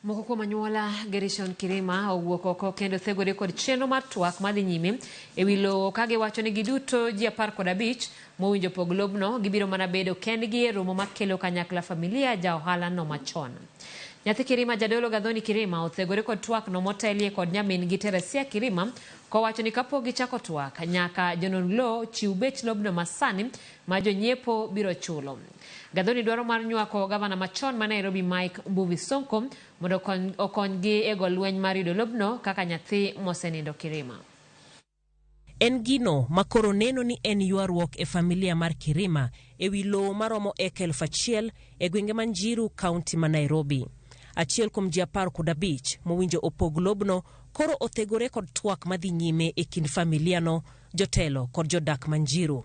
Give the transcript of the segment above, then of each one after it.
Moko kuom anyuola Gershon Kirima owuok oko kendo thegore kod chenro mar twak madhi nyime ewi lowo ka giwacho ni giduto ji 15 mowinjo pog lobno gibiro mana bedo kendgi e romo makelo kanyakla Familia ja ohala no machon. Nyathi Kirima jadolo Gadhoni Kirima othegore kod twak no motelie kod nyamin gi Teresia Kirima kowacho ni kapok gichako twak nyaka jonon lowo chiw bech lobno masani ma jonyiepo biro chulo. Gadhoni dwaro mar nywako gavana machon ma Nairobi Mike Mbuvi Sonko mondo okonygi e go lweny mar yudo lobno kaka nyathi mosenindo Kirima. En gino makoro neno ni en ywaruok e familia mar Kirima ewi lowo maromo eka 1,000 e gwenge ma Njiru kaunti ma Nairobi. Achiel kuom ji 15 mowinjo opog lobno koro othegore kod twak madhi nyime e kind familia no, jotelo kod jodak ma Njiru.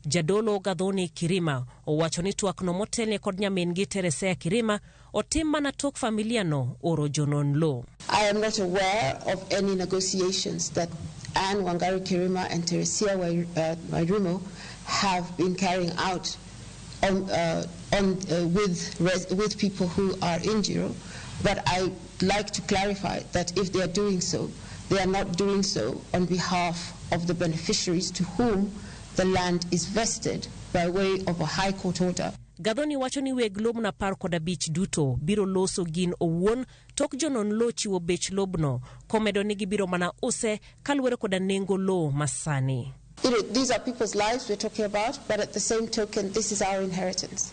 Jadolo Gadhoni Kirima owacho ni twak no motelne kod nyamin gi Teresia Kirima otim mana tok familia no oro jonon lo. I am not aware of any negotiations that Anne Wangari Kirima and Teresia Wairimu have been carrying out with people who are in Njiru, but I like to clarify that if they are doing so, they are not doing so on behalf of the beneficiaries to whom the land is vested by way of a high court order. Gadhoni wacho ni weg lobno 15 duto biro loso gin owuon tok jonon lo chiwo bech lobno komedo ni gibiro mana use kaluwore koda nengo lo masani. These are people's lives we're talking about, but at the same token, this is our inheritance.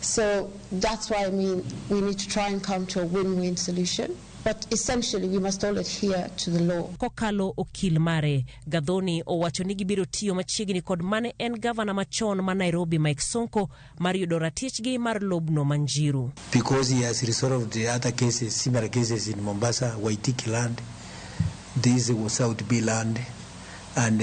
So that's why I mean we need to try and come to a win-win solution. But essentially, we must all adhere to the law. Kokalo okil mare, Gadhoni owacho ni gibiro tiyo machiegni kod mane en gavana machon ma Nairobi Mike Sonko mar yudo ratichgi mar lobno ma Njiru. Because he has resolved the other cases, similar cases in Mombasa, Waitiki land, this was South B land, and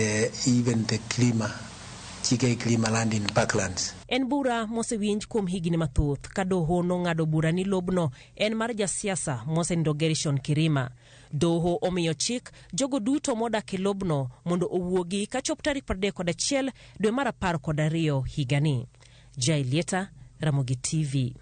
even the Kirima land in Parklands. En bura mosewinj kuom higni mathoth ka doho nong'ado bura ni lobno en mar jasiasa mosenindo Gershon Kirima. Doho omiyo chik jogo duto modak e lobno mondo owuogi kachop tarik 31 dwe mar 12 higani. Jailieta, Ramogi TV.